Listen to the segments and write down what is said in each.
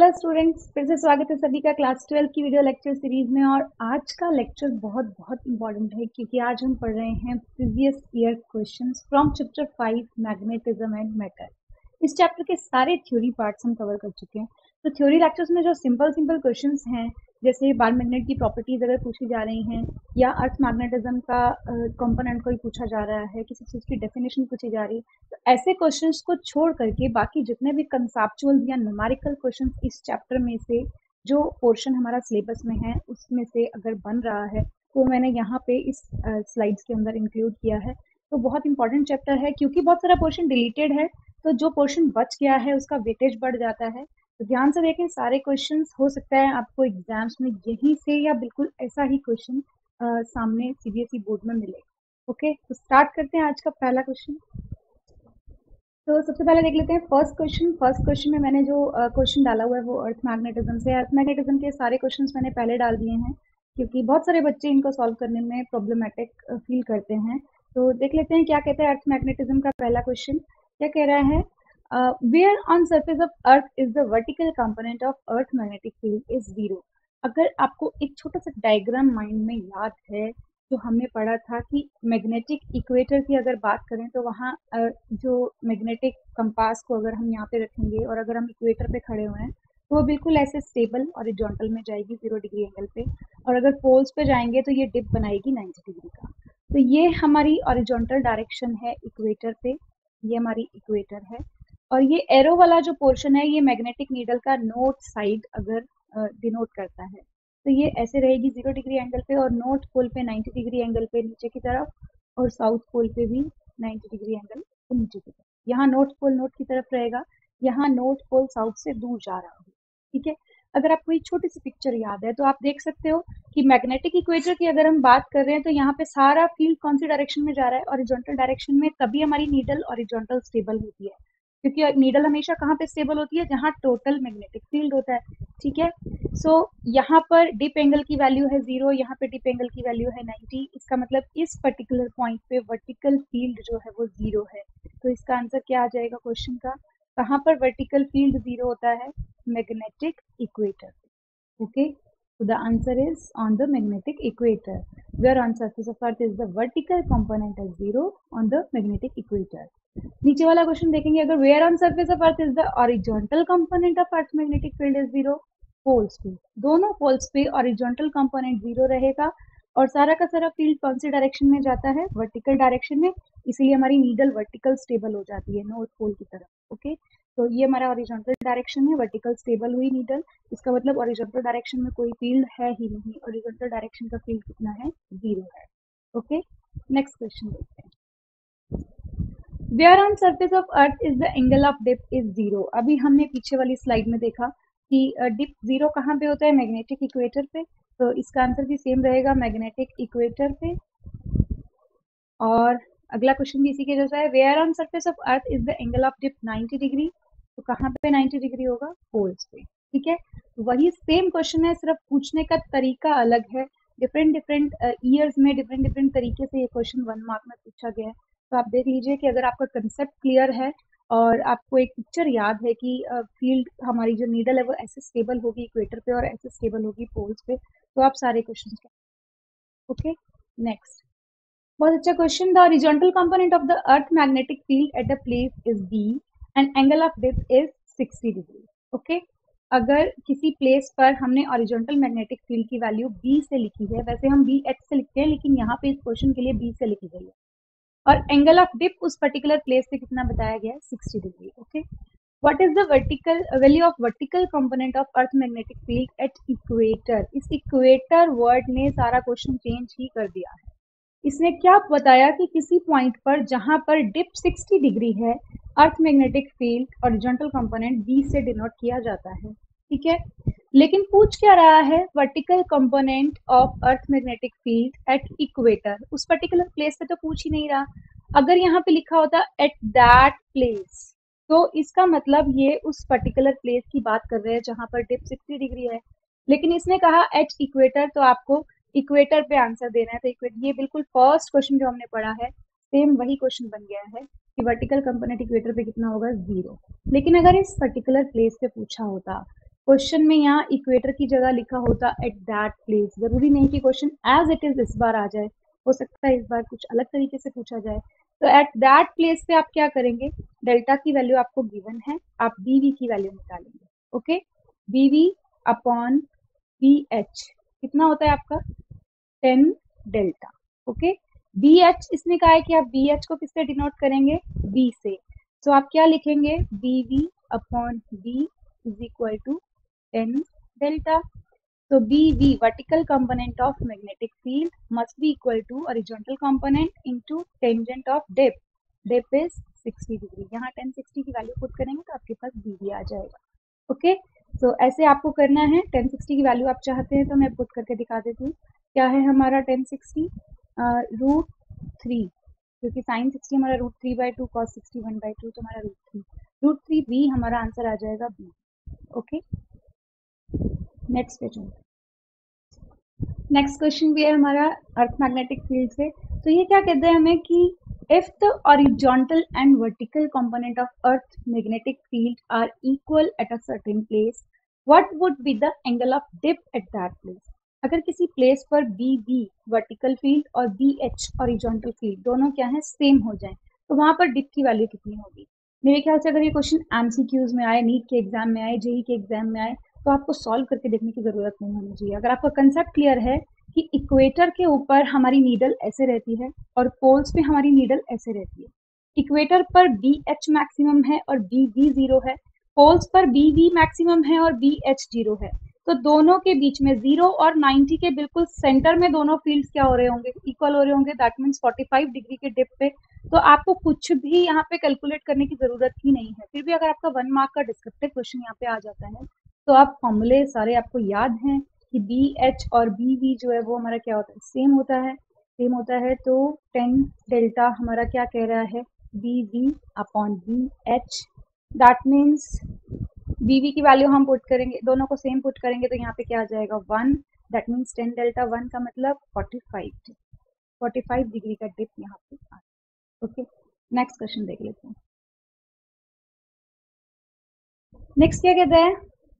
Hello students, फिर से स्वागत है सभी का क्लास 12 की वीडियो लेक्चर सीरीज में। और आज का लेक्चर बहुत बहुत इंपॉर्टेंट है क्योंकि आज हम पढ़ रहे हैं previous year questions from chapter 5 magnetism and matter. इस चैप्टर के सारे थ्योरी पार्ट्स हम कवर कर चुके हैं। तो थ्योरी लेक्चर्स में जो सिंपल सिंपल क्वेश्चंस हैं, जैसे बार मैग्नेट की प्रॉपर्टीज अगर पूछी जा रही हैं या अर्थ मैग्नेटिज्म का कंपोनेंट कोई पूछा जा रहा है, किसी चीज़ की डेफिनेशन पूछी जा रही है, तो ऐसे क्वेश्चंस को छोड़ करके बाकी जितने भी कंसेप्चुअल या न्यूमेरिकल क्वेश्चंस इस चैप्टर में से जो पोर्शन हमारा सिलेबस में है उसमें से अगर बन रहा है तो मैंने यहाँ पे इस स्लाइड्स के अंदर इंक्लूड किया है। तो बहुत इंपॉर्टेंट चैप्टर है क्योंकि बहुत सारा पोर्शन डिलीटेड है, तो जो पोर्शन बच गया है उसका वेटेज बढ़ जाता है। तो ध्यान से देखें, सारे क्वेश्चंस हो सकता है आपको एग्जाम्स में यहीं से या बिल्कुल ऐसा ही क्वेश्चन सामने सीबीएसई बोर्ड में मिले। ओके, तो स्टार्ट करते हैं आज का पहला क्वेश्चन। तो सबसे पहले देख लेते हैं फर्स्ट क्वेश्चन। फर्स्ट क्वेश्चन में मैंने जो क्वेश्चन डाला हुआ है वो अर्थ मैग्नेटिज्म से। अर्थ मैग्नेटिज्म के सारे क्वेश्चंस मैंने पहले डाल दिए हैं क्योंकि बहुत सारे बच्चे इनको सॉल्व करने में प्रॉब्लमेटिक फील करते हैं। तो देख लेते हैं क्या कहते हैं अर्थ मैग्नेटिज्म का पहला क्वेश्चन। क्या कह रहा है? Where on surface of earth is the vertical component of earth magnetic field is zero. अगर आपको एक छोटा सा डायग्राम माइंड में याद है तो हमने पढ़ा था कि मैग्नेटिक इक्वेटर की अगर बात करें तो वहाँ जो मैग्नेटिक कंपास को अगर हम यहाँ पे रखेंगे और अगर हम इक्वेटर पे खड़े हुए हैं तो वो बिल्कुल ऐसे स्टेबल हॉरिजॉन्टल में जाएगी 0 डिग्री एंगल पे, और अगर पोल्स पे जाएंगे तो ये डिप बनाएगी 90 डिग्री का। तो ये हमारी हॉरिजॉन्टल डायरेक्शन है इक्वेटर पे, ये हमारी इक्वेटर है। और ये एरो वाला जो पोर्शन है ये मैग्नेटिक नीडल का नॉर्थ साइड अगर डिनोट करता है, तो ये ऐसे रहेगी 0 डिग्री एंगल पे और नॉर्थ पोल पे 90 डिग्री एंगल पे नीचे की तरफ, और साउथ पोल पे भी 90 डिग्री एंगल पे नीचे की तरफ। यहाँ नॉर्थ पोल नॉर्थ की तरफ रहेगा, यहाँ नॉर्थ पोल साउथ से दूर जा रहा होगा। ठीक है, अगर आपको एक छोटी सी पिक्चर याद है तो आप देख सकते हो कि मैग्नेटिक इक्वेटर की अगर हम बात कर रहे हैं तो यहाँ पे सारा फील्ड कौन सी डायरेक्शन में जा रहा है? हॉरिजॉन्टल डायरेक्शन में। तभी हमारी नीडल हॉरिजॉन्टल स्टेबल होती है, क्योंकि नीडल हमेशा कहाँ पे स्टेबल होती है? जहाँ टोटल मैग्नेटिक फील्ड होता है। ठीक है, सो यहाँ पर डिप एंगल की वैल्यू है 0, यहाँ पे डिप एंगल की वैल्यू है 90। इसका मतलब इस पर्टिकुलर पॉइंट पे वर्टिकल फील्ड जो है वो 0 है। तो इसका आंसर क्या आ जाएगा क्वेश्चन का? कहाँ पर वर्टिकल फील्ड 0 होता है? Magnetic equator. Okay, so the answer is on the magnetic equator, where on surface of earth is the vertical component as 0 on the magnetic equator. नीचे वाला क्वेश्चन देखेंगे, अगर where on surface of earth is the horizontal component of earth magnetic field is 0। Poles पे, दोनों poles पे horizontal component 0 रहेगा और सारा का सारा फील्ड कौन सी डायरेक्शन में जाता है? वर्टिकल डायरेक्शन में। इसीलिए हमारी नीडल वर्टिकल स्टेबल हो जाती है नॉर्थ पोल की तरफ। ओके, तो ये हमारा हॉरिजॉन्टल डायरेक्शन है, वर्टिकल स्टेबल हुई नीडल। इसका मतलब हॉरिजॉन्टल डायरेक्शन में कोई फील्ड है ही नहीं, हॉरिजॉन्टल डायरेक्शन का फील्ड कितना है? 0 है। ओके, नेक्स्ट क्वेश्चन देखते हैं। Where on surface of earth is the angle of dip is 0। अभी हमने पीछे वाली स्लाइड में देखा कि डिप 0 कहाँ पे होता है? मैग्नेटिक इक्वेटर पे। तो इसका आंसर भी सेम रहेगा, मैग्नेटिक इक्वेटर पे। और अगला क्वेश्चन भी इसी के जैसा है, where on surface of earth is the angle of dip 90 degree. तो कहाँ पे 90 डिग्री होगा? पोल्स पे। ठीक है, वही सेम क्वेश्चन है, सिर्फ पूछने का तरीका अलग है। डिफरेंट डिफरेंट ईयर्स में डिफरेंट डिफरेंट तरीके से ये क्वेश्चन 1 मार्क में पूछा गया है। तो आप देख लीजिए कि अगर आपका कंसेप्ट क्लियर है और आपको एक पिक्चर याद है कि फील्ड हमारी जो नीडल है वो ऐसे स्टेबल होगी इक्वेटर पे और ऐसे स्टेबल होगी पोल्स पे, तो आप सारे क्वेश्चन। Okay, next. बहुत अच्छा question. The horizontal component of the earth magnetic field at the place is B and angle of dip is 60 degree. Okay, अगर किसी प्लेस पर हमने हॉरिजॉन्टल मैग्नेटिक फील्ड की वैल्यू बी से लिखी है, वैसे हम बी एच से लिखते हैं लेकिन यहाँ पे इस क्वेश्चन के लिए बी से लिखी गई है, और एंगल ऑफ डिप उस पर्टिकुलर प्लेस पे कितना बताया गया है? 60 degree. Okay, what is the vertical value of vertical component of earth magnetic field at equator. इस इक्वेटर वर्ड ने सारा क्वेश्चन चेंज ही कर दिया है। इसने क्या बताया कि किसी पॉइंट पर जहां पर डिप 60 डिग्री है, earth magnetic field horizontal component B से डिनोट किया जाता है। ठीक है, लेकिन पूछ क्या रहा है? Vertical component of earth magnetic field at equator. उस पर्टिकुलर प्लेस पे तो पूछ ही नहीं रहा। अगर यहाँ पे लिखा होता एट दैट प्लेस तो इसका मतलब ये उस पर्टिकुलर प्लेस की बात कर रहे हैं जहां पर डिप 60 डिग्री है, लेकिन इसने कहा एट इक्वेटर, तो आपको इक्वेटर पे आंसर देना है। तो इक्वेटर, ये बिल्कुल फर्स्ट क्वेश्चन जो हमने पढ़ा है सेम वही क्वेश्चन बन गया है कि वर्टिकल कंपोनेंट इक्वेटर पे कितना होगा? 0। लेकिन अगर इस पर्टिकुलर प्लेस पे पूछा होता क्वेश्चन में यहाँ इक्वेटर की जगह लिखा होता एट दैट प्लेस। जरूरी नहीं कि क्वेश्चन एज इट इज इस बार आ जाए, हो सकता है इस बार कुछ अलग तरीके से पूछा जाए। तो एट दैट प्लेस पे आप क्या करेंगे, डेल्टा की वैल्यू आपको गिवन है, आप बीवी की वैल्यू निकालेंगे। ओके, बीवी अपॉन बी एच कितना होता है आपका 10 डेल्टा। ओके, बी एच इसने कहा है कि आप बी एच को किससे डिनोट करेंगे, बी से। तो आप क्या लिखेंगे, B V upon B is equal to 10 delta. So BV vertical component of magnetic field must be equal to horizontal component into tangent of dip. Dip is 60 degree. यहाँ 10 60 की वैल्यू पुट करेंगे तो आपके पास BV आ जाएगा। Okay, तो ऐसे आपको करना है। 10 60 की वैल्यू आप चाहते हैं तो मैं पुट करके दिखा देती हूँ। क्या है हमारा 10 60 √3, क्योंकि साइन 60 हमारा √3/2, cos 60 1/2, तो हमारा √3 B हमारा आंसर आ जाएगा B। Okay, next question. Next question भी है हमारा अर्थ मैग्नेटिक फील्ड से। तो ये क्या कहते हैं हमें कि if the horizontal and vertical component of earth magnetic field are equal at a certain place, what would be the angle of dip at that place. अगर किसी प्लेस पर बी वी वर्टिकल फील्ड और B H horizontal field दोनों क्या है, same हो जाए, तो वहां पर डिप की वैल्यू कितनी होगी। मेरे ख्याल से अगर ये क्वेश्चन एमसीक्यूज में आए, नीट के एग्जाम में आए, जेई के एग्जाम में आए, तो आपको सॉल्व करके देखने की जरूरत नहीं होनी चाहिए। अगर आपका कंसेप्ट क्लियर है कि इक्वेटर के ऊपर हमारी नीडल ऐसे रहती है और पोल्स पे हमारी नीडल ऐसे रहती है, इक्वेटर पर बी एच मैक्सिमम है और बी वी जीरो है, पोल्स पर बी वी मैक्सिमम है और बी एच जीरो है, तो दोनों के बीच में 0 और 90 के बिल्कुल सेंटर में दोनों फील्ड्स क्या हो रहे होंगे, इक्वल हो रहे होंगे। दैट मीन्स 45 डिग्री के डिप पे। तो आपको कुछ भी यहाँ पे कैलकुलेट करने की जरूरत ही नहीं है। फिर भी अगर आपका 1 मार्क का डिस्क्रिप्टिव क्वेश्चन यहाँ पे आ जाता है तो आप फॉर्मूले सारे आपको याद हैं कि बी एच और बी वी जो है वो हमारा क्या होता है, सेम होता है, सेम होता है। तो 10 डेल्टा हमारा क्या कह रहा है, B V upon B H. That means B V की वैल्यू हम पुट करेंगे, दोनों को सेम पुट करेंगे तो यहाँ पे क्या आ जाएगा 1। दैट मीन्स 10 डेल्टा 1 का मतलब 45 डिग्री का डिप यहाँ पे आ। ओके, नेक्स्ट क्वेश्चन देख लेते हैं। नेक्स्ट क्या कहता है,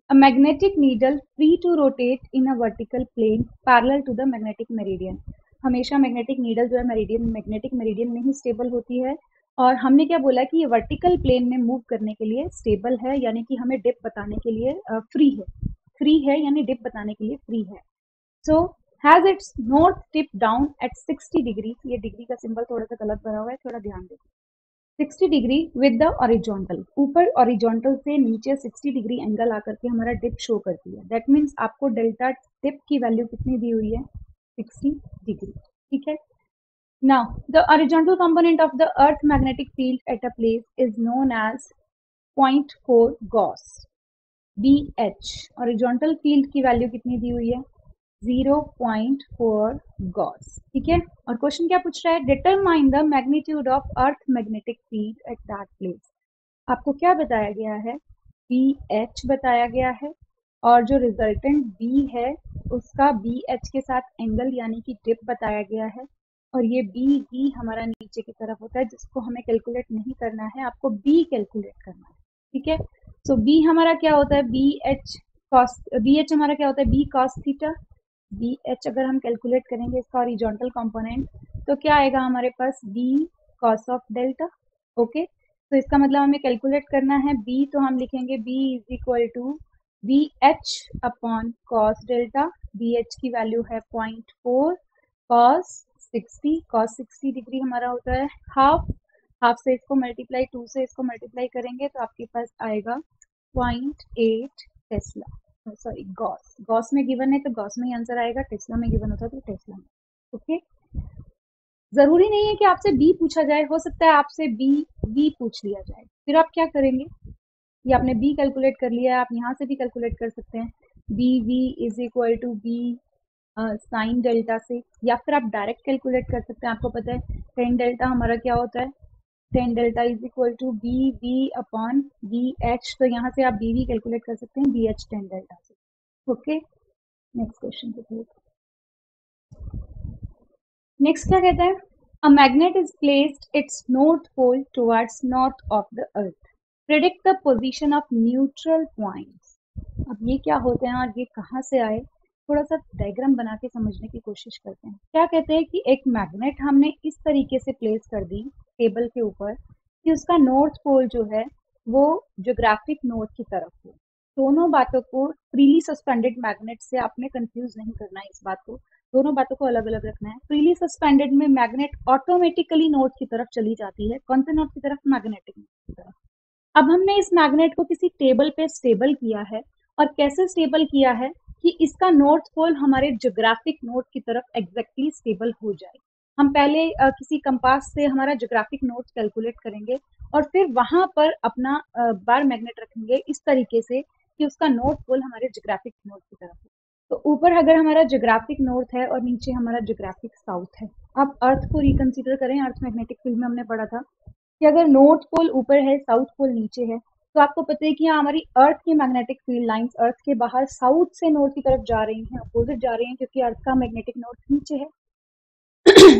a magnetic needle free to rotate in a vertical plane parallel to the magnetic meridian। हमेशा मैग्नेटिक नीडल जो है मैग्नेटिक मेरिडियन में ही स्टेबल होती है, और हमने क्या बोला कि ये वर्टिकल प्लेन में मूव करने के लिए स्टेबल है, यानी कि हमें डिप बताने के लिए फ्री है यानी डिप बताने के लिए फ्री है। So has its north tip down at 60 degree. ये डिग्री का सिंबल थोड़ा सा गलत बना हुआ है, थोड़ा ध्यान दें। 60 डिग्री विद द ऑरिजोंटल, ऊपर ऑरिजोंटल से नीचे 60 डिग्री एंगल आकर के हमारा डिप शो करती है। दैट मीन्स आपको डेल्टा डिप की वैल्यू कितनी दी हुई है, 60 डिग्री। ठीक है, now the horizontal component of the earth magnetic field at a place is known as 0.4 gauss. B H horizontal field की वैल्यू कितनी दी हुई है, 0.4 गॉस। ठीक है, और क्वेश्चन क्या पूछ रहा है, determine the magnitude of earth magnetic field eight that place. आपको क्या बताया गया है, बी एच बताया गया है, और जो रिजल्टेंट बी है उसका बी एच के साथ एंगल यानी कि डिप बताया गया है, और ये बी वी हमारा नीचे की तरफ होता है जिसको हमें कैलकुलेट नहीं करना है, आपको बी कैलकुलेट करना है। ठीक है, सो बी हमारा क्या होता है, बी एच हमारा क्या होता है, B cos theta. B H अगर हम कैलकुलेट करेंगे इसका हॉरिजॉन्टल कंपोनेंट तो क्या आएगा हमारे पास, B cos of delta. Okay, तो इसका मतलब हमें कैलकुलेट करना है बी, तो हम लिखेंगे B is equal to B H upon cos delta. B H की वैल्यू है 0.4 कॉस 60 डिग्री हमारा होता है हाफ से इसको मल्टीप्लाई, 2 से इसको मल्टीप्लाई करेंगे तो आपके पास आएगा 0.8 टेस्ला, सॉरी गॉस में गिवन है तो गॉस में ही आंसर आएगा, टेस्ला में गिवन होता तो टेस्ला में। ओके, जरूरी नहीं है कि आपसे बी पूछा जाए, हो सकता है आपसे बी पूछ लिया जाए, फिर आप क्या करेंगे, ये आपने बी कैलकुलेट कर लिया है, आप यहाँ से भी कैलकुलेट कर सकते हैं, B V is equal to B sine delta से, या फिर आप डायरेक्ट कैलकुलेट कर सकते हैं। आपको पता है 10 डेल्टा हमारा क्या होता है, 10 delta is equal to B V upon B H, तो यहाँ से आप बी वी कैलकुलेट कर सकते हैं बी एच 10 डेल्टा से। ओके, नेक्स्ट क्वेश्चन देखिए। नेक्स्ट क्या कहता है, a magnet is placed its north pole towards north of the earth, predict the position of neutral points. अब ये क्या होते हैं और ये कहाँ से आए, थोड़ा सा डायग्राम बना के समझने की कोशिश करते हैं। क्या कहते हैं कि एक मैग्नेट हमने इस तरीके से प्लेस कर दी टेबल के ऊपर कि उसका नॉर्थ पोल जो है वो ज्योग्राफिक नॉर्थ की तरफ हो। दोनों बातों को फ्रीली सस्पेंडेड मैग्नेट से आपने कंफ्यूज नहीं करना है, इस बात को, दोनों बातों को अलग अलग रखना है। फ्रीली सस्पेंडेड में मैग्नेट ऑटोमेटिकली नॉर्थ की तरफ चली जाती है। कौन से नॉर्थ की तरफ? मैग्नेटिक नॉर्थ की तरफ। अब हमने इस मैग्नेट को किसी टेबल पे स्टेबल किया है, और कैसे स्टेबल किया है कि इसका नॉर्थ पोल हमारे ज्योग्राफिक नॉर्थ की तरफ एग्जैक्टली स्टेबल हो जाए। हम पहले किसी कंपास से हमारा ज्योग्राफिक नॉर्थ कैलकुलेट करेंगे और फिर वहां पर अपना बार मैग्नेट रखेंगे इस तरीके से कि उसका नॉर्थ पोल हमारे ज्योग्राफिक नॉर्थ की तरफ हो। तो ऊपर अगर हमारा ज्योग्राफिक नॉर्थ है और नीचे हमारा ज्योग्राफिक साउथ है। अब अर्थ को रिकंसीडर करें। अर्थ मैग्नेटिक फील्ड में हमने पढ़ा था कि अगर नॉर्थ पोल ऊपर है, साउथ पोल नीचे है, तो आपको पता है कि यहाँ हमारी अर्थ की मैग्नेटिक फील्ड लाइंस अर्थ के बाहर साउथ से नॉर्थ की तरफ जा रही हैं, अपोजिट जा रही हैं, क्योंकि अर्थ का मैग्नेटिक नॉर्थ नीचे है।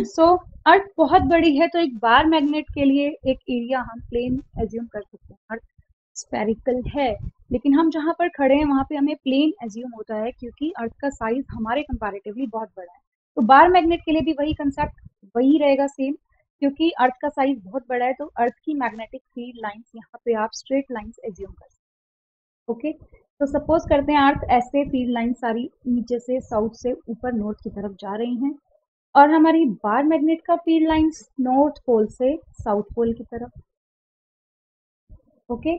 सो अर्थ बहुत बड़ी है, तो एक बार मैग्नेट के लिए एक एरिया हम प्लेन एज्यूम कर सकते हैं। अर्थ स्फेरिकल है, लेकिन हम जहां पर खड़े हैं वहां पे हमें प्लेन एज्यूम होता है, क्योंकि अर्थ का साइज हमारे कंपैरेटिवली बहुत बड़ा है। तो बार मैग्नेट के लिए भी वही कंसेप्ट वही रहेगा, सेम। क्योंकि अर्थ का साइज बहुत बड़ा है, तो अर्थ की मैग्नेटिक फील्ड लाइंस यहाँ पे आप स्ट्रेट लाइंस एज्यूम कर सकते हैं। ओके, तो सपोज करते हैं अर्थ ऐसे फील्ड लाइन सारी नीचे से साउथ से ऊपर नॉर्थ की तरफ जा रही हैं, और हमारी बार मैग्नेट का फील्ड लाइंस नॉर्थ पोल से साउथ पोल की तरफ। ओके,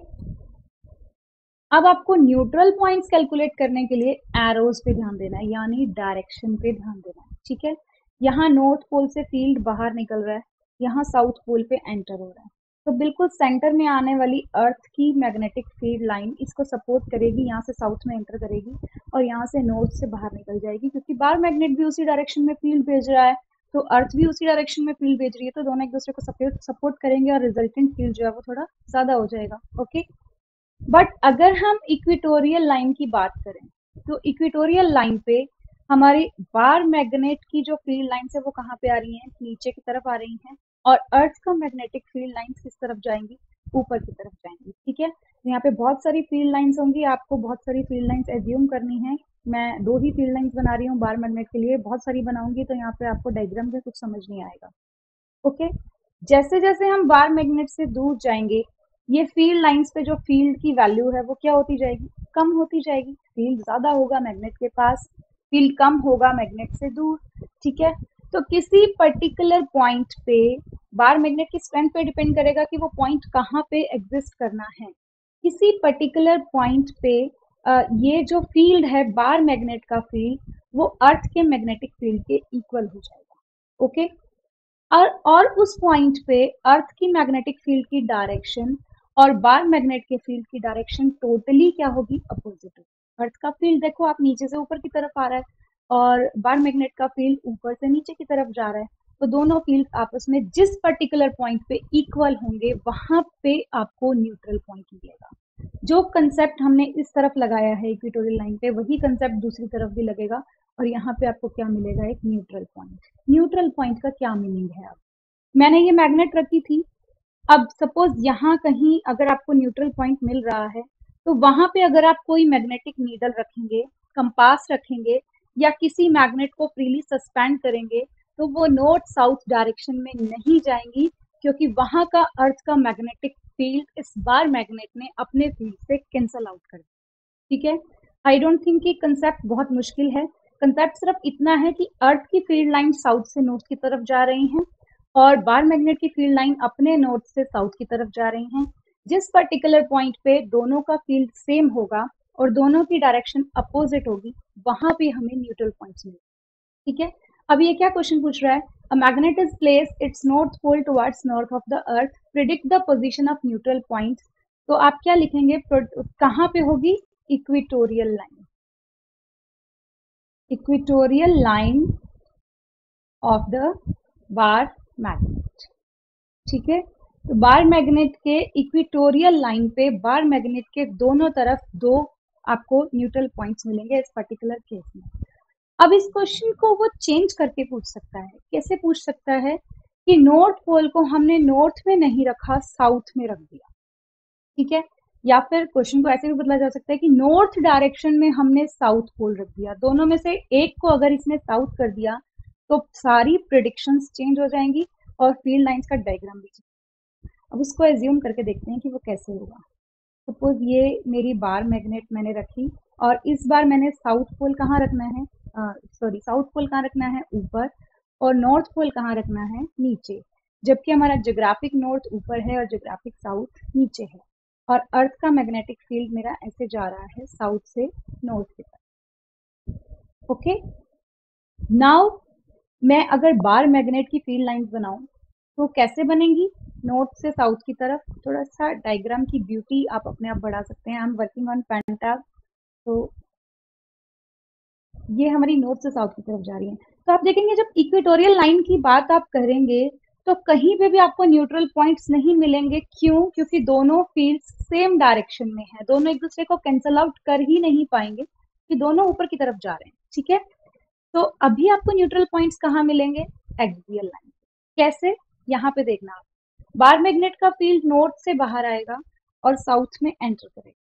अब आपको न्यूट्रल पॉइंट्स कैलकुलेट करने के लिए एरोज पे ध्यान देना है, यानी डायरेक्शन पे ध्यान देना है। ठीक है, यहाँ नॉर्थ पोल से फील्ड बाहर निकल रहा है, यहाँ साउथ पोल पे एंटर हो रहा है, तो बिल्कुल सेंटर में आने वाली अर्थ की मैग्नेटिक फील्ड लाइन इसको सपोर्ट करेगी, यहाँ से साउथ में एंटर करेगी और यहाँ से नॉर्थ से बाहर निकल जाएगी, क्योंकि बार मैग्नेट भी उसी डायरेक्शन में फील्ड भेज रहा है, तो अर्थ भी उसी डायरेक्शन में फील्ड भेज रही है, तो दोनों एक दूसरे को सपोर्ट करेंगे और रिजल्टेंट फील्ड जो है वो थोड़ा ज्यादा हो जाएगा। ओके, बट अगर हम इक्वेटोरियल लाइन की बात करें, तो इक्वेटोरियल लाइन पे हमारी बार मैग्नेट की जो फील्ड लाइंस है वो कहाँ पे आ रही हैं? नीचे की तरफ आ रही हैं, और अर्थ का मैग्नेटिक फील्ड लाइंस किस तरफ जाएंगी? ऊपर की तरफ जाएंगी। ठीक है, यहाँ पे बहुत सारी फील्ड लाइंस होंगी, आपको बहुत सारी फील्ड लाइंस एज्यूम करनी है। मैं दो ही फील्ड लाइंस बना रही हूँ बार मैग्नेट के लिए, बहुत सारी बनाऊंगी तो यहाँ पे आपको डायग्राम से कुछ समझ नहीं आएगा। ओके, जैसे जैसे हम बार मैग्नेट से दूर जाएंगे, ये फील्ड लाइंस पे जो फील्ड की वैल्यू है वो क्या होती जाएगी? कम होती जाएगी। फील्ड ज्यादा होगा मैग्नेट के पास, फील्ड कम होगा मैग्नेट से दूर। ठीक है, तो किसी पर्टिकुलर पॉइंट पे बार मैग्नेट की स्ट्रेंथ पे डिपेंड करेगा कि वो पॉइंट कहाँ पे एग्जिस्ट करना है। किसी पर्टिकुलर पॉइंट पे ये जो फील्ड है बार मैग्नेट का फील्ड, वो अर्थ के मैग्नेटिक फील्ड के इक्वल हो जाएगा। ओके, और उस पॉइंट पे अर्थ की मैग्नेटिक फील्ड की डायरेक्शन और बार मैग्नेट के फील्ड की डायरेक्शन टोटली क्या होगी? अपोजिट होगी। अर्थ का फील्ड देखो आप नीचे से ऊपर की तरफ आ रहा है, और बार मैग्नेट का फील्ड ऊपर से नीचे की तरफ जा रहा है, तो दोनों फील्ड आपस में जिस पर्टिकुलर पॉइंट पे इक्वल होंगे वहां पे आपको न्यूट्रल पॉइंट मिलेगा। जो कंसेप्ट हमने इस तरफ लगाया है इक्वेटोरियल लाइन पे, वही कंसेप्ट दूसरी तरफ भी लगेगा, और यहाँ पे आपको क्या मिलेगा? एक न्यूट्रल पॉइंट। न्यूट्रल पॉइंट का क्या मीनिंग है? अब मैंने ये मैग्नेट रखी थी, अब सपोज यहाँ कहीं अगर आपको न्यूट्रल पॉइंट मिल रहा है, तो वहां पे अगर आप कोई मैग्नेटिक नीडल रखेंगे, कंपास रखेंगे, या किसी मैग्नेट को फ्रीली सस्पेंड करेंगे, तो वो नॉर्थ साउथ डायरेक्शन में नहीं जाएंगी, क्योंकि वहां का अर्थ का मैग्नेटिक फील्ड इस बार मैग्नेट ने अपने फील्ड से कैंसल आउट कर दिया। ठीक है, आई डोंट थिंक कि कंसेप्ट बहुत मुश्किल है। कंसेप्ट सिर्फ इतना है कि अर्थ की फील्ड लाइन साउथ से नॉर्थ की तरफ जा रही हैं, और बार मैग्नेट की फील्ड लाइन अपने नॉर्थ से साउथ की तरफ जा रही हैं। जिस पर्टिकुलर पॉइंट पे दोनों का फील्ड सेम होगा और दोनों की डायरेक्शन अपोजिट होगी, वहां पे हमें न्यूट्रल पॉइंट्स मिलेंगे। ठीक है, अब ये क्या क्वेश्चन पूछ रहा है? A magnet is placed its north pole towards north of the earth, predict the position of neutral points. तो आप क्या लिखेंगे? कहाँ पे होगी? Equatorial line, equatorial line of the bar magnet. ठीक है, तो बार मैग्नेट के इक्वेटोरियल लाइन पे बार मैग्नेट के दोनों तरफ दो आपको न्यूट्रल पॉइंट्स मिलेंगे इस पर्टिकुलर केस में। अब इस क्वेश्चन को वो चेंज करके पूछ सकता है। कैसे पूछ सकता है? कि नॉर्थ पोल को हमने नॉर्थ में नहीं रखा, साउथ में रख दिया। ठीक है, या फिर क्वेश्चन को ऐसे भी बदला जा सकता है कि नॉर्थ डायरेक्शन में हमने साउथ पोल रख दिया, दोनों में से एक को अगर इसने साउथ कर दिया तो सारी प्रिडिक्शंस चेंज हो जाएंगी और फील्ड लाइंस का डायग्राम भी चेंज। अब उसको एज्यूम करके देखते हैं कि वो कैसे होगा। सपोज ये मेरी बार मैग्नेट मैंने रखी और इस बार मैंने साउथ पोल कहाँ रखना है, साउथ पोल कहाँ रखना है, ऊपर, और नॉर्थ पोल कहाँ रखना है, नीचे, जबकि हमारा ज्योग्राफिक नॉर्थ ऊपर है और ज्योग्राफिक साउथ नीचे है। और अर्थ का मैग्नेटिक फील्ड मेरा ऐसे जा रहा है साउथ से नॉर्थ की तरफ। ओके, नाउ मैं अगर बार मैग्नेट की फील्ड लाइंस बनाऊं तो कैसे बनेंगी, नॉर्थ से साउथ की तरफ। थोड़ा सा डायग्राम की ब्यूटी आप अपने आप बढ़ा सकते हैं। आई एम वर्किंग ऑन पेंटाब, तो ये हमारी नॉर्थ से साउथ की तरफ जा रही है। तो आप देखेंगे जब इक्वेटोरियल लाइन की बात आप करेंगे तो कहीं पे भी आपको न्यूट्रल पॉइंट्स नहीं मिलेंगे। क्यों? क्योंकि दोनों फील्ड्स सेम डायरेक्शन में है, दोनों एक दूसरे को कैंसल आउट कर ही नहीं पाएंगे कि दोनों ऊपर की तरफ जा रहे हैं। ठीक है, तो अभी आपको न्यूट्रल पॉइंट्स कहाँ मिलेंगे, एक्सियल लाइन। कैसे, यहाँ पे देखना आप, बार मैग्नेट का फील्ड नॉर्थ से बाहर आएगा और साउथ में एंटर करेगा,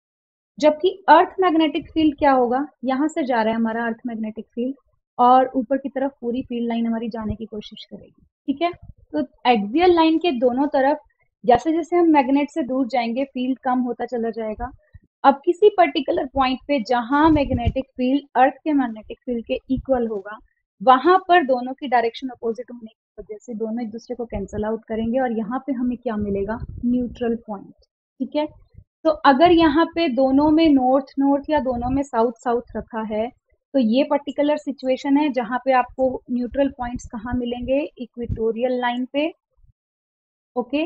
जबकि अर्थ मैग्नेटिक फील्ड क्या होगा, यहाँ से जा रहा है हमारा अर्थ मैग्नेटिक फील्ड और ऊपर की तरफ पूरी फील्ड लाइन हमारी जाने की कोशिश करेगी। ठीक है, तो एक्सियल लाइन के दोनों तरफ जैसे जैसे हम मैग्नेट से दूर जाएंगे फील्ड कम होता चला जाएगा। अब किसी पर्टिकुलर पॉइंट पे जहां मैग्नेटिक फील्ड अर्थ के मैग्नेटिक फील्ड के इक्वल होगा, वहां पर दोनों की डायरेक्शन अपोजिट होने की वजह से दोनों एक दूसरे को कैंसल आउट करेंगे और यहाँ पे हमें क्या मिलेगा, न्यूट्रल पॉइंट। ठीक है, तो अगर यहाँ पे दोनों में नॉर्थ नॉर्थ या दोनों में साउथ साउथ रखा है तो ये पर्टिकुलर सिचुएशन है जहां पे आपको न्यूट्रल पॉइंट्स कहाँ मिलेंगे, इक्वेटोरियल लाइन पे। ओके,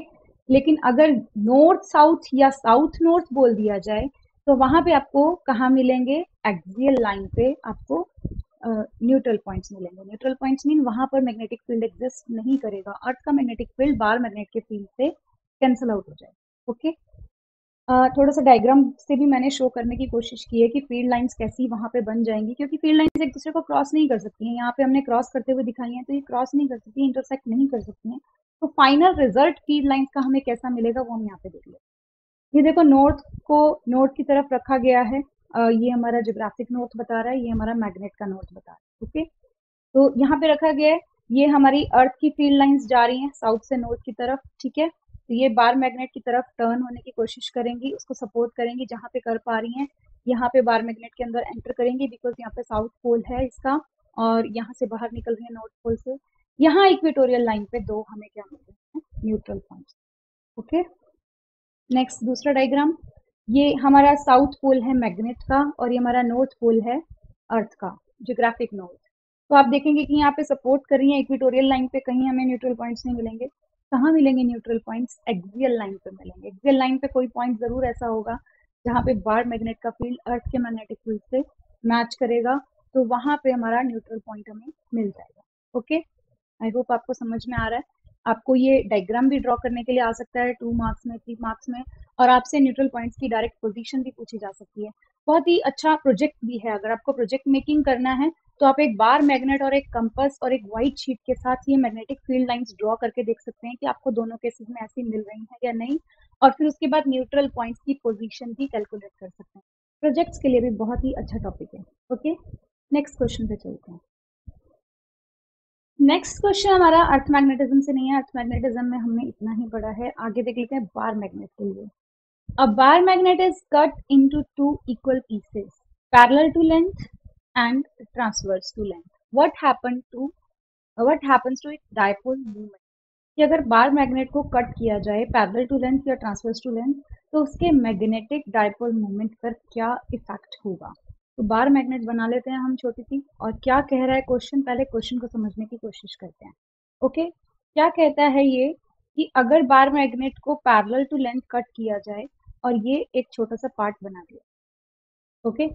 लेकिन अगर नॉर्थ साउथ या साउथ नॉर्थ बोल दिया जाए तो वहां पे आपको कहाँ मिलेंगे, एक्सियल लाइन पे आपको न्यूट्रल पॉइंट्स मिलेंगे। न्यूट्रल पॉइंट्स मीन वहां पर मैग्नेटिक फील्ड एग्जिस्ट नहीं करेगा, अर्थ का मैग्नेटिक फील्ड बार मैग्नेट के फील्ड से कैंसल आउट हो जाएगा। ओके, थोड़ा सा डायग्राम से भी मैंने शो करने की कोशिश की है कि फील्ड लाइंस कैसी वहां पे बन जाएंगी, क्योंकि फील्ड लाइंस एक दूसरे को क्रॉस नहीं कर सकती हैं। यहाँ पे हमने क्रॉस करते हुए दिखाई है, तो ये क्रॉस नहीं कर सकती, इंटरसेक्ट नहीं कर सकती हैं। तो फाइनल रिजल्ट फील्ड लाइंस का हमें कैसा मिलेगा वो हम यहाँ पे देख लेते। ये देखो, नॉर्थ को नॉर्थ की तरफ रखा गया है, ये हमारा ज्योग्राफिक नॉर्थ बता रहा है, ये हमारा मैग्नेट का नॉर्थ बता रहा है। ओके, तो यहाँ पे रखा गया है, ये हमारी अर्थ की फील्ड लाइंस जा रही हैं साउथ से नॉर्थ की तरफ। ठीक है, तो ये बार मैग्नेट की तरफ टर्न होने की कोशिश करेंगी, उसको सपोर्ट करेंगी जहां पे कर पा रही हैं। यहाँ पे बार मैग्नेट के अंदर एंटर करेंगी बिकॉज यहाँ पे साउथ पोल है इसका, और यहाँ से बाहर निकल रही है नॉर्थ पोल से। यहाँ इक्वेटोरियल लाइन पे दो हमें क्या मिल रहे हैं, न्यूट्रल पॉइंट्स। ओके, नेक्स्ट दूसरा डायग्राम, ये हमारा साउथ पोल है मैग्नेट का और ये हमारा नॉर्थ पोल है अर्थ का, ज्योग्राफिक नॉर्थ। तो आप देखेंगे कि यहाँ पे सपोर्ट कर रही है इक्वेटोरियल लाइन पे, कहीं हमें न्यूट्रल पॉइंट्स नहीं मिलेंगे। कहाँ मिलेंगे न्यूट्रल पॉइंट्स, एक्सियल लाइन पे मिलेंगे। एक्सियल लाइन पे कोई पॉइंट जरूर ऐसा होगा जहाँ पे बार मैग्नेट का फील्ड अर्थ के मैग्नेटिक फील्ड से मैच करेगा, तो वहां पे हमारा न्यूट्रल पॉइंट हमें मिल जाएगा। ओके, आई होप आपको समझ में आ रहा है। आपको ये डायग्राम भी ड्रॉ करने के लिए आ सकता है 2 मार्क्स में, 3 मार्क्स में, और आपसे न्यूट्रल पॉइंट्स की डायरेक्ट पोजीशन भी पूछी जा सकती है। बहुत ही अच्छा प्रोजेक्ट भी है, अगर आपको प्रोजेक्ट मेकिंग करना है तो आप एक बार मैग्नेट और एक कंपास और एक व्हाइट शीट के साथ ये मैग्नेटिक फील्ड लाइंस ड्रॉ करके देख सकते हैं कि आपको दोनों केसेस में ऐसी मिल रही हैं या नहीं, और फिर उसके बाद न्यूट्रल पॉइंट्स की पोजीशन भी कैलकुलेट कर सकते हैं। प्रोजेक्ट्स के लिए भी बहुत ही अच्छा टॉपिक है। ओके, नेक्स्ट क्वेश्चन पे चलते हैं। नेक्स्ट क्वेश्चन हमारा अर्थ मैग्नेटिज्म से नहीं है, अर्थ मैग्नेटिज्म में हमने इतना ही पढ़ा है। आगे देख लेते हैं बार मैग्नेट के लिए। A bar magnet is cut into two equal pieces, parallel to length and transverse to length. What happens to its dipole moment? कि अगर बार मैग्नेट को कट किया जाए पैरेलल टू लेंथ या ट्रांसवर्स टू लेंथ, तो उसके magnetic dipole moment पर क्या इफेक्ट होगा। तो बार मैग्नेट बना लेते हैं हम छोटी सी, और क्या कह रहा है क्वेश्चन, पहले क्वेश्चन को समझने की कोशिश करते हैं। ओके, क्या कहता है ये कि अगर बार मैग्नेट को पैरेलल टू लेंथ कट किया जाए और ये एक छोटा सा पार्ट बना दिया, ओके,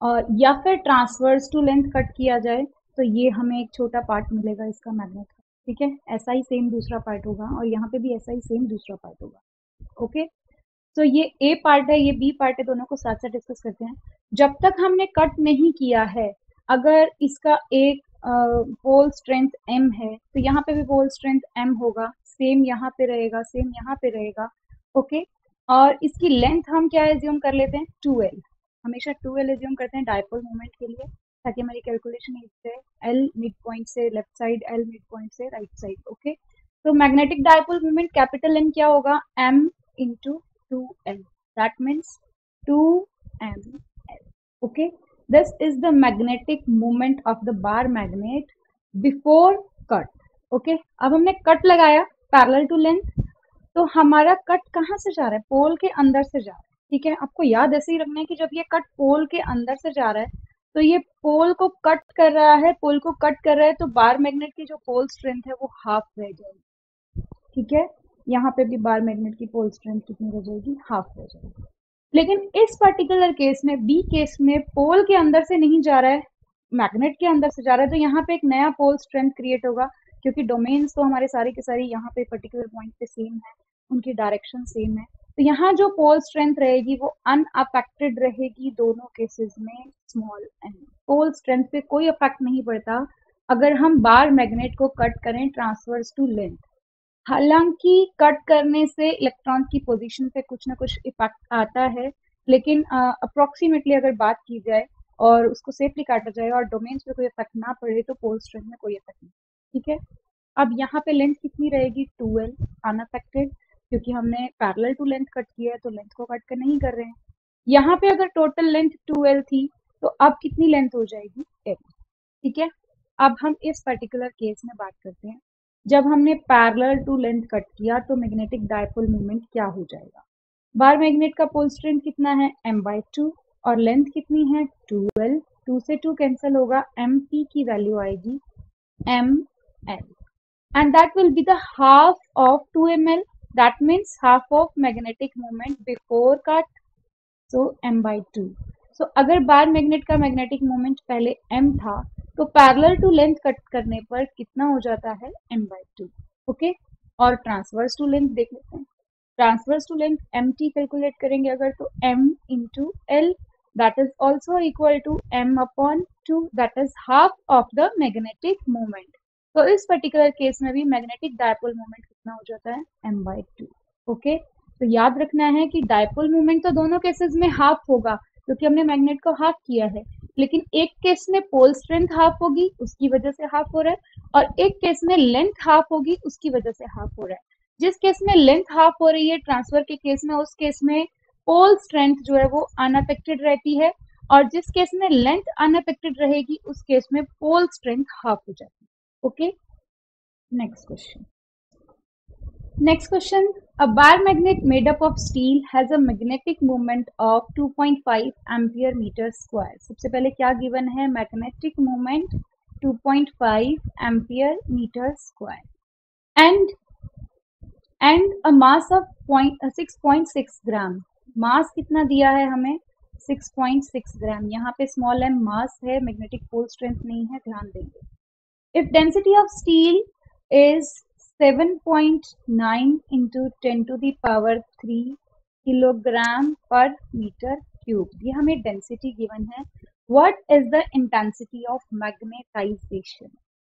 और या फिर ट्रांसवर्स टू लेंथ कट किया जाए तो ये हमें एक छोटा पार्ट मिलेगा इसका मैग्नेट का। ठीक है, ऐसा ही सेम दूसरा पार्ट होगा और यहाँ पे भी ऐसा ही सेम दूसरा पार्ट होगा। ओके, तो ये ए पार्ट है, ये बी पार्ट है, दोनों को साथ साथ डिस्कस करते हैं। जब तक हमने कट नहीं किया है, अगर इसका एक पोल स्ट्रेंथ m है तो यहाँ पे भी पोल स्ट्रेंथ m होगा, सेम यहाँ पे रहेगा, सेम यहाँ पे रहेगा। ओके, और इसकी लेंथ हम क्या एज्यूम कर लेते हैं 2l, हमेशा 2l एज्यूम करते हैं डायपोल मोमेंट के लिए ताकि हमारी कैलकुलेशन इजी है। l मिड पॉइंट से left side, l mid point से राइट साइड। ओके, तो magnetic dipole moment capital M क्या होगा m into 2l, that means 2ml। Okay, this is the magnetic moment of the bar magnet before cut. Okay, अब हमने cut लगाया parallel to length, तो हमारा cut कहाँ से जा रहा है, पोल के अंदर से जा रहा है। ठीक है, आपको याद ऐसे ही रखना है कि जब ये कट पोल के अंदर से जा रहा है तो ये पोल को कट कर रहा है, पोल को कट कर रहा है, तो बार मैग्नेट की जो पोल स्ट्रेंथ है वो हाफ रह जाएगी। ठीक है, यहाँ पे भी बार मैग्नेट की पोल स्ट्रेंथ कितनी रह जाएगी, हाफ रह जाएगी। लेकिन इस पर्टिकुलर केस में, बी केस में, पोल के अंदर से नहीं जा रहा है, मैग्नेट के अंदर से जा रहा है, तो यहाँ पे एक नया पोल स्ट्रेंथ क्रिएट होगा, क्योंकि डोमेन्स तो हमारे सारे के सारे यहाँ पे पर्टिकुलर पॉइंट पे सेम है, उनकी डायरेक्शन सेम है। तो यहाँ जो पोल स्ट्रेंथ रहेगी वो अनअफेक्टेड रहेगी दोनों केसेस में, स्मॉल एन। पोल स्ट्रेंथ पे कोई इफेक्ट नहीं पड़ता अगर हम बार मैग्नेट को कट करें ट्रांसवर्स टू लेंथ। हालांकि कट करने से इलेक्ट्रॉन की पोजीशन पे कुछ ना कुछ इफेक्ट आता है, लेकिन अप्रोक्सीमेटली अगर बात की जाए और उसको सेफली काटा जाए और डोमेन्स पे कोई इफेक्ट ना पड़े तो पोल स्ट्रेंथ में कोई इफेक्ट नहीं। ठीक है, अब यहाँ पे लेंथ कितनी रहेगी 2l अनअफेक्टेड, क्योंकि हमने पैरेलल टू लेंथ कट किया है तो लेंथ को कट कर नहीं कर रहे हैं। यहाँ पे अगर टोटल लेंथ 2l थी तो अब कितनी लेंथ हो जाएगी l। ठीक है, अब हम इस पर्टिकुलर केस में बात करते हैं, जब हमने पैरेलल टू लेंथ कट किया तो मैग्नेटिक डायपोल मोमेंट क्या हो जाएगा। बार मैग्नेट का पोल स्ट्रेंथ कितना है m/2 और लेंथ कितनी है 2l, 2 से 2 कैंसिल होगा, mp की वैल्यू आएगी ml and that will be the half of 2ml, that means half of magnetic moment before cut, so m/2। सो अगर बार मैग्नेट का मैग्नेटिक मोमेंट पहले m था तो पैरेलल टू लेंथ कट करने पर कितना हो जाता है m/2। ओके, और ट्रांसवर्स टू लेंथ देख लेते हैं। Transverse to length mt calculate करेंगे अगर, तो m into l, that is also equal to m/2, that is half of the magnetic moment. तो इस पर्टिकुलर केस में भी मैग्नेटिक डायपोल मोमेंट कितना हो जाता है m/2। ओके, तो याद रखना है कि डायपोल मोमेंट तो दोनों केसेस में हाफ होगा क्योंकि हमने मैग्नेट को हाफ किया है, लेकिन एक केस में पोल स्ट्रेंथ हाफ होगी उसकी वजह से हाफ हो रहा है, और एक केस में लेंथ हाफ होगी उसकी वजह से हाफ हो रहा है। जिस केस में लेंथ हाफ हो रही है ट्रांसफर के केस में, उस केस में पोल स्ट्रेंथ जो है वो अनअफेक्टेड रहती है, और जिस केस में लेंथ अनअफेक्टेड रहेगी उस केस में पोल स्ट्रेंथ हाफ हो जाती है। Okay, next question. Next question, a bar magnet made up of steel has a magnetic moment of 2.5 ampere meter square। सबसे पहले क्या गिवन है, magnetic moment 2.5 ampere meter square and a mass of 6.6 ग्राम। मास कितना दिया है हमें 6.6 ग्राम, यहाँ पे स्मॉल m मास है, मैग्नेटिक पोल स्ट्रेंथ नहीं है, ध्यान देंगे। If density of steel is 7.9 into 10 to the power 3 kilogram पर मीटर क्यूब, ये हमें डेंसिटी गिवन है। What is the intensity of magnetization?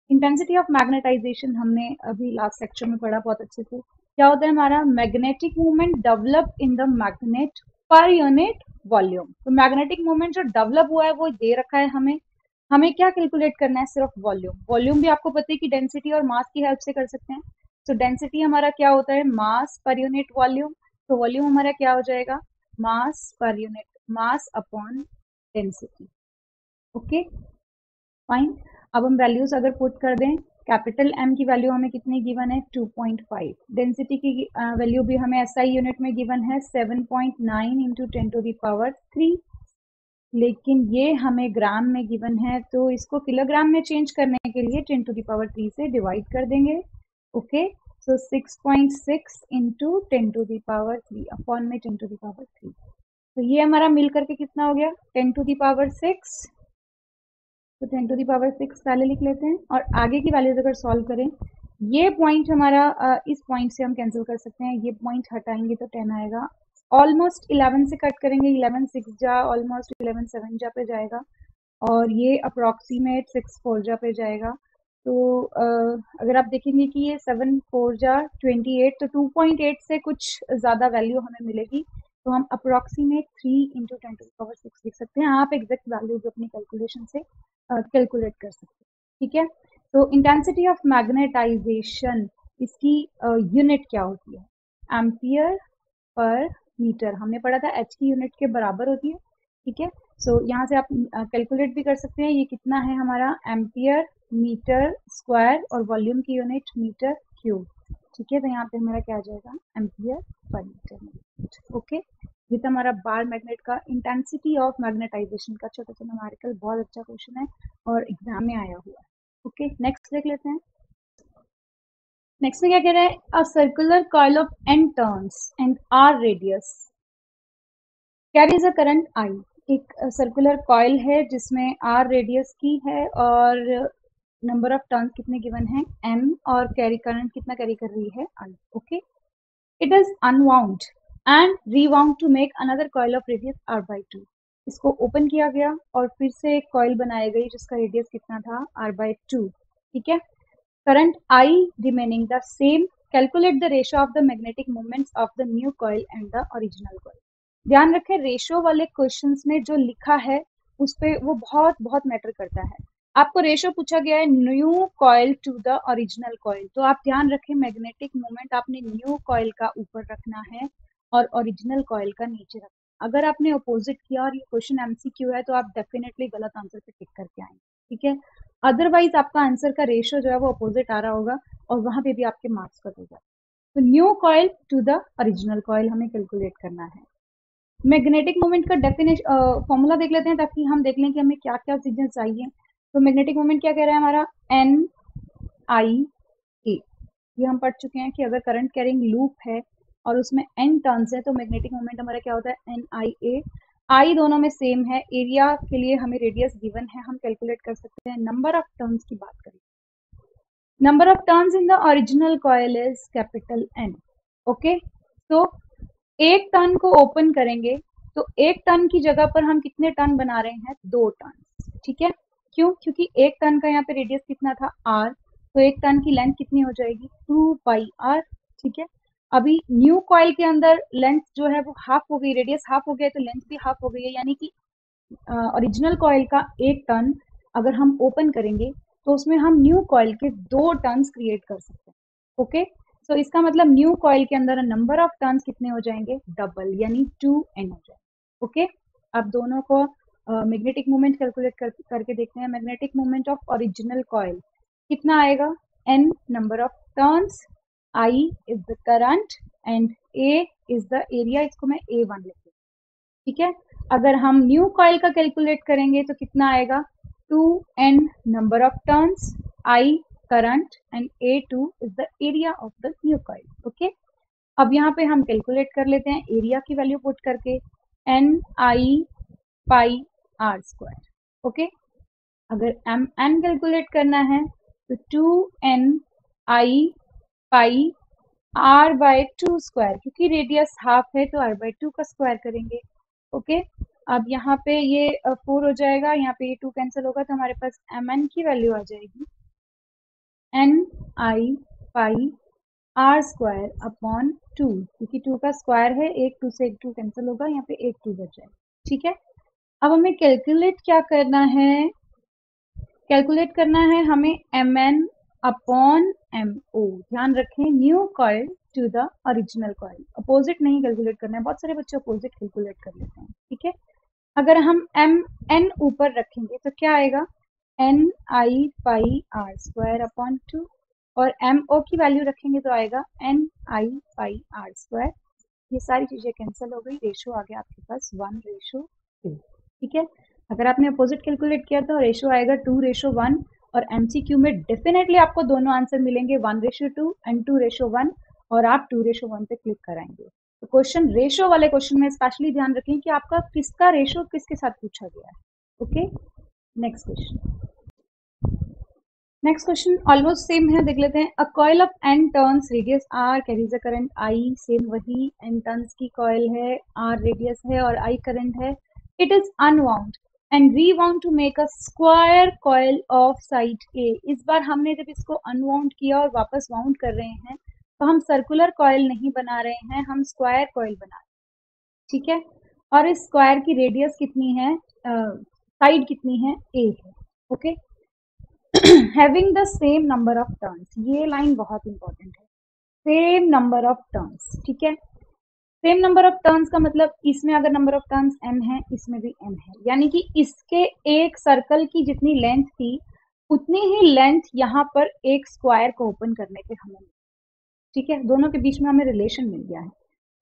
Intensity of magnetization हमने अभी लास्ट सेक्शन में पढ़ा बहुत अच्छे से। क्या होता है हमारा magnetic movement develop in the magnet per unit volume. तो मैग्नेटिक मूवमेंट जो डेवलप हुआ है वो दे रखा है हमें, हमें क्या कैलकुलेट करना है, सिर्फ वॉल्यूम। वॉल्यूम भी आपको पता है कि डेंसिटी और मास की हेल्प से कर सकते हैं। तो डेंसिटी हमारा क्या होता है, मास पर यूनिट वॉल्यूम, तो वॉल्यूम हमारा क्या हो जाएगा, mass per unit, mass upon density. Okay fine, अब हम वैल्यूज अगर पुट कर दें, कैपिटल M की वैल्यू हमें कितनी गिवन है 2.5, डेंसिटी की वैल्यू भी हमें SI यूनिट में गिवन है 7.9 इंटू 10 टू द पावर 3, लेकिन ये हमें ग्राम में गिवन है तो इसको किलोग्राम में चेंज करने के लिए 10 टू द पावर 3 से डिवाइड कर देंगे। Okay, so 6.6 into 10 to the power 3 upon में 10 टू द पावर 3, तो ये हमारा मिल करके कितना हो गया 10 टू द पावर 6। तो 10 टू द पावर 6 पहले लिख लेते हैं, और आगे की वैल्यूज अगर सॉल्व करें, ये पॉइंट हमारा इस पॉइंट से हम कैंसिल कर सकते हैं, ये पॉइंट हटाएंगे तो 10 आएगा, ऑलमोस्ट 11 से कट करेंगे, 11 6 जा ऑलमोस्ट 11 7 जा पे जाएगा, और ये अप्रोक्सीमेट 6 4 जा पे जाएगा, तो अगर आप देखेंगे कि ये 7 4 जा 28, तो 2.8 से कुछ ज़्यादा वैल्यू हमें मिलेगी, तो हम अप्रोक्सीमेट 3 इंटू 10⁶ लिख सकते हैं। आप एग्जैक्ट वैल्यू भी अपनी कैलकुलेशन से कैलकुलेट कर सकते हैं, ठीक है। तो इंटेंसिटी ऑफ मैग्नेटाइजेशन, इसकी यूनिट क्या होती है? Ampere per metre. हमने पढ़ा था एच की यूनिट के बराबर होती है, ठीक है। सो यहाँ से आप कैलकुलेट भी कर सकते हैं, ये कितना है हमारा एम्पियर मीटर स्क्वायर और वॉल्यूम की यूनिट मीटर क्यूब, ठीक है। तो यहाँ पे हमारा क्या आ जाएगा? Ampere per metre, okay. ये तो हमारा बार मैग्नेट का इंटेंसिटी ऑफ मैग्नेटाइजेशन का छोटा सा न्यूमेरिकल, बहुत अच्छा क्वेश्चन है और एग्जाम में आया हुआ है, ओके। नेक्स्ट देख लेते हैं। नेक्स्ट में क्या कह रहा है? A circular coil of n turns and r radius carries a current I। एक सर्कुलर कॉइल है जिसमें r रेडियस की है और नंबर ऑफ टर्न्स कितने गिवन है? m, और कैरी करंट कितना कैरी कर रही है? I, okay. It is unwound and rewound to make another coil of radius r/2। इसको ओपन किया गया और फिर से एक कॉइल बनाई गई जिसका रेडियस कितना था? r/2, ठीक है। Current I remaining the same, calculate the ratio of the magnetic moments of the new coil and the original coil। ध्यान रखें, रेशो वाले क्वेश्चंस में जो लिखा है उस पे वो बहुत बहुत मैटर करता है। आपको रेशो पूछा गया है new coil to the original coil, तो आप ध्यान रखें मैग्नेटिक मोमेंट आपने न्यू कॉइल का ऊपर रखना है और ओरिजिनल कॉइल का नीचे रखना। अगर आपने अपोजिट किया और ये क्वेश्चन एमसीक्यू है तो आप डेफिनेटली गलत आंसर पे टिक करके आएंगे, ठीक है। अदरवाइज आपका आंसर का रेशियो जो है वो अपोजिट आ रहा होगा और वहां पे भी आपके मार्क्स कट हो जाए। तो new coil to the original coil हमें कैलकुलेट करना है। मैग्नेटिक मोमेंट का डेफिनेशन फॉर्मूला देख लेते हैं ताकि हम देख लें कि हमें क्या क्या चीजें चाहिए। तो मैग्नेटिक मोमेंट क्या कह रहा है हमारा? एन आई ए। ये हम पढ़ चुके हैं कि अगर करंट कैरिंग लूप है और उसमें एन टर्न्स है तो मैग्नेटिक मोमेंट हमारा क्या होता है? एन आई ए। आई दोनों में सेम है, एरिया के लिए हमें रेडियस गिवन है, हम कैलकुलेट कर सकते हैं। नंबर ऑफ टर्न्स की बात करें, number of turns in the original coil is capital N, okay. तो एक टर्न को ओपन करेंगे तो एक टर्न की जगह पर हम कितने टर्न बना रहे हैं? 2 टर्न, ठीक है। क्यों? क्योंकि एक टर्न का यहाँ पे रेडियस कितना था? r, तो एक टर्न की लेंथ कितनी हो जाएगी? 2πr, ठीक है। अभी न्यू कॉइल के अंदर लेंथ जो है वो हाफ हो गई, रेडियस हाफ हो गया तो लेंथ भी हाफ हो गई है, यानी कि ओरिजिनल कॉइल का एक टर्न अगर हम ओपन करेंगे तो उसमें हम न्यू कॉइल के 2 टर्न्स क्रिएट कर सकते हैं, ओके। सो इसका मतलब न्यू कॉइल के अंदर नंबर ऑफ टर्न्स कितने हो जाएंगे? डबल, यानी 2n हो जाएंगे, ओके। अब दोनों को मैग्नेटिक मोमेंट कैलकुलेट करके देखते हैं। Magnetic moment of original coil कितना आएगा? n number of turns, I is the current and A is the area. इसको मैं A1 लिखती हूँ, ठीक है। अगर हम न्यू कॉइल का कैलकुलेट करेंगे तो कितना आएगा? 2n number of turns, I current and A2 is the area of the new coil, okay. अब यहाँ पे हम कैलकुलेट कर लेते हैं एरिया की वैल्यू पुट करके, N I pi R square, okay. अगर एम एन कैलकुलेट करना है तो 2n I pi r/2 square, क्योंकि रेडियस हाफ है तो r/2 का स्क्वायर करेंगे, ओके। अब यहाँ पे ये 4 हो जाएगा, यहाँ पे ये 2 कैंसिल होगा तो हमारे पास mn की वैल्यू आ जाएगी n आई पाई r स्क्वायर अपॉन 2, क्योंकि 2 का स्क्वायर है, एक 2 से एक 2 कैंसिल होगा, यहाँ पे एक 2 बच जाएगा, ठीक है। अब हमें कैलकुलेट क्या करना है? कैलकुलेट करना है हमें mn अपॉन mo। ध्यान रखें new coil to the original coil, opposite नहीं कैलकुलेट करना है। बहुत सारे बच्चे अपोजिट कैलकुलेट कर लेते हैं, ठीक है। अगर हम mn ऊपर रखेंगे तो क्या आएगा? n आई पाई r स्क्वायर अपॉन 2, और mo की वैल्यू रखेंगे तो आएगा n आई पाई r स्क्वायर। ये सारी चीजें कैंसिल हो गई, रेशो आ गया आपके पास 1:2, ठीक है। अगर आपने अपोजिट कैलकुलेट किया तो रेशो आएगा 2:1, और एमसीक्यू में डेफिनेटली आपको दोनों आंसर मिलेंगे 1:2 एंड 2:1, और आप 2:1 पे क्लिक कराएंगे। तो क्वेश्चन रेशो वाले क्वेश्चन में स्पेशली ध्यान रखें कि आपका किसका रेशो किसके साथ पूछा गया है, okay. Next question, next question almost same है, देख लेते हैं। A coil of n turns, radius r, carries a current I, same वही n टर्न्स की कॉइल है, r रेडियस है और I करंट है। It is unwound and we want to make a square coil of side a. इस बार हमने जब इसको अनवाउंड किया और वापस वाउंड कर रहे हैं तो हम सर्कुलर कॉइल नहीं बना रहे हैं, हम स्क्वायर कॉइल बना रहे हैं, ठीक है। और इस स्क्वायर की रेडियस कितनी है, साइड कितनी है, ए है, okay. Having the same number of turns, ये लाइन बहुत इंपॉर्टेंट है, सेम नंबर ऑफ टर्न्स, ठीक है। सेम नंबर ऑफ टर्न्स का मतलब इसमें अगर नंबर ऑफ टर्न्स m है, इसमें भी m है, यानी कि इसके एक सर्कल की जितनी लेंथ थी उतनी ही लेंथ यहाँ पर एक स्क्वायर को ओपन करने पे हमें, ठीक है, दोनों के बीच में हमें रिलेशन मिल गया है।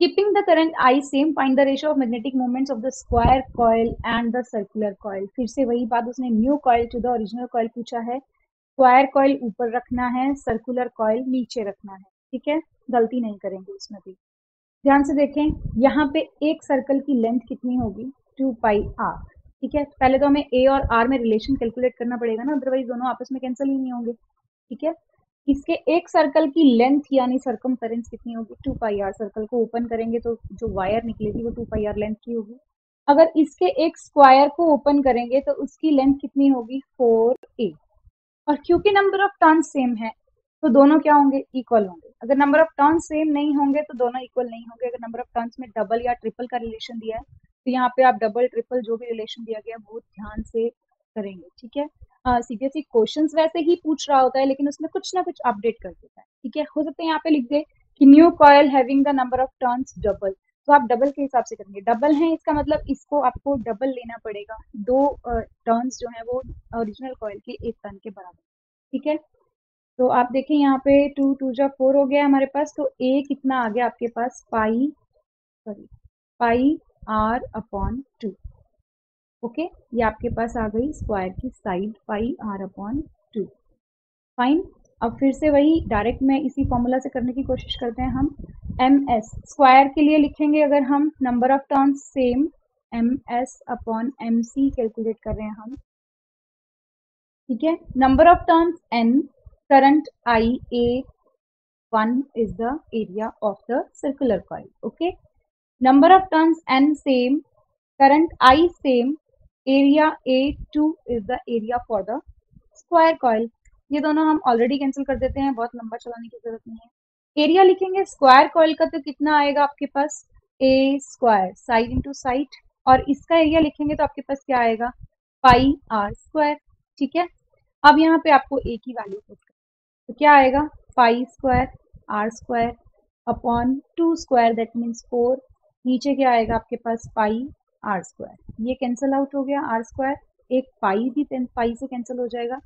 Keeping the current I same, find the ratio of magnetic moments of the square coil and the circular coil. फिर से वही बात, उसने new coil to the original coil पूछा है, स्क्वायर कॉइल ऊपर रखना है, सर्कुलर कॉइल नीचे रखना है, ठीक है, गलती नहीं करेंगे इसमें भी। ध्यान से देखें, यहाँ पे एक सर्कल की लेंथ कितनी होगी, 2 पाई आर, ठीक है। पहले तो हमें ए और आर में रिलेशन कैलकुलेट करना पड़ेगा ना, अदरवाइज दोनों आपस में कैंसिल ही नहीं होंगे, ठीक है। इसके एक सर्कल की लेंथ यानी सर्कमफेरेंस कितनी होगी, 2 पाई आर। सर्कल को ओपन करेंगे तो जो वायर निकलेगी वो 2 पाई आर लेंथ की होगी। अगर इसके एक स्क्वायर को ओपन करेंगे तो उसकी लेंथ कितनी होगी, 4a। और क्योंकि नंबर ऑफ टर्न्स सेम है तो दोनों क्या होंगे, इक्वल होंगे। अगर नंबर ऑफ टर्न्स सेम नहीं होंगे तो दोनों इक्वल नहीं होंगे। अगर नंबर ऑफ टर्न्स में डबल या ट्रिपल का रिलेशन दिया है तो यहाँ पे आप डबल ट्रिपल जो भी रिलेशन दिया गया वो ध्यान से करेंगे, ठीक है। सीबीएसई क्वेश्चंस वैसे ही पूछ रहा होता है लेकिन उसमें कुछ ना कुछ अपडेट कर देता है, ठीक है। हो सकता है यहाँ पे लिख दे कि new coil having the number of turns double, तो आप डबल के हिसाब से करेंगे। डबल है इसका मतलब इसको आपको डबल लेना पड़ेगा, दो टर्न्स जो है वो ओरिजिनल कॉयल के एक टर्न के बराबर, ठीक है। तो आप देखें यहाँ पे 2 2 जा 4 हो गया हमारे पास, तो ए कितना आ गया आपके पास, पाई आर अपॉन 2, ओके। ये आपके पास आ गई स्क्वायर की side, pi R upon 2, fine. अब फिर से वही डायरेक्ट में इसी फॉर्मूला से करने की कोशिश करते हैं हम। एम एस स्क्वायर के लिए लिखेंगे अगर हम, number of turns same, M S upon M C calculate कर रहे हैं हम, ठीक है। Number of turns n, current I A1 is the area of the circular coil, okay. Number of turns n same, current I same, area A2 is the area for the square coil। ये दोनों हम already cancel कर देते हैं, बहुत लंबा चलाने की जरूरत नहीं है। एरिया लिखेंगे स्क्वायर कॉइल का तो कितना आएगा आपके पास, a square, side into side, और इसका एरिया लिखेंगे तो आपके पास क्या आएगा, पाई आर स्क्वायर, ठीक है। अब यहाँ पे आपको a की वैल्यू पुट करनी है, तो क्या आएगा, pi square R square upon 2 square, that means 4, नीचे क्या आएगा आपके पास, पाई आर स्क्वायर, ये कैंसिल आउट हो गया, आर स्क्वायर, एक पाई भी पाई से कैंसिल हो जाएगा।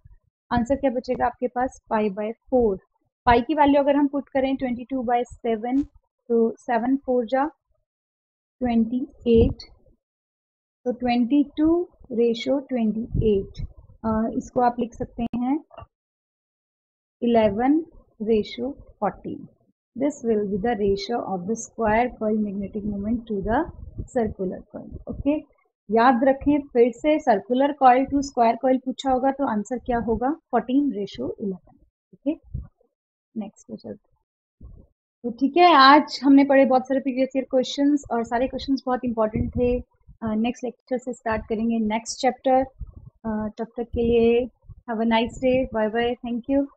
आंसर क्या बचेगा आपके पास, पाई बाय 4। पाई की वैल्यू अगर हम पुट करें 22/7, तो 7 4 जा 28, तो 22:28, इसको आप लिख सकते हैं 11:14। This will be the ratio of the square coil magnetic moment to the circular coil, okay। याद रखें फिर से, circular coil to square coil पूछा होगा तो आंसर क्या होगा, 14:11, ओके। नेक्स्ट पे चलते, तो ठीक है, आज हमने पढ़े बहुत सारे प्रीवियस ईयर क्वेश्चंस और सारे क्वेश्चंस बहुत इंपॉर्टेंट थे। नेक्स्ट लेक्चर से स्टार्ट करेंगे नेक्स्ट चैप्टर। तब तक के लिए have a nice day, bye bye, thank you.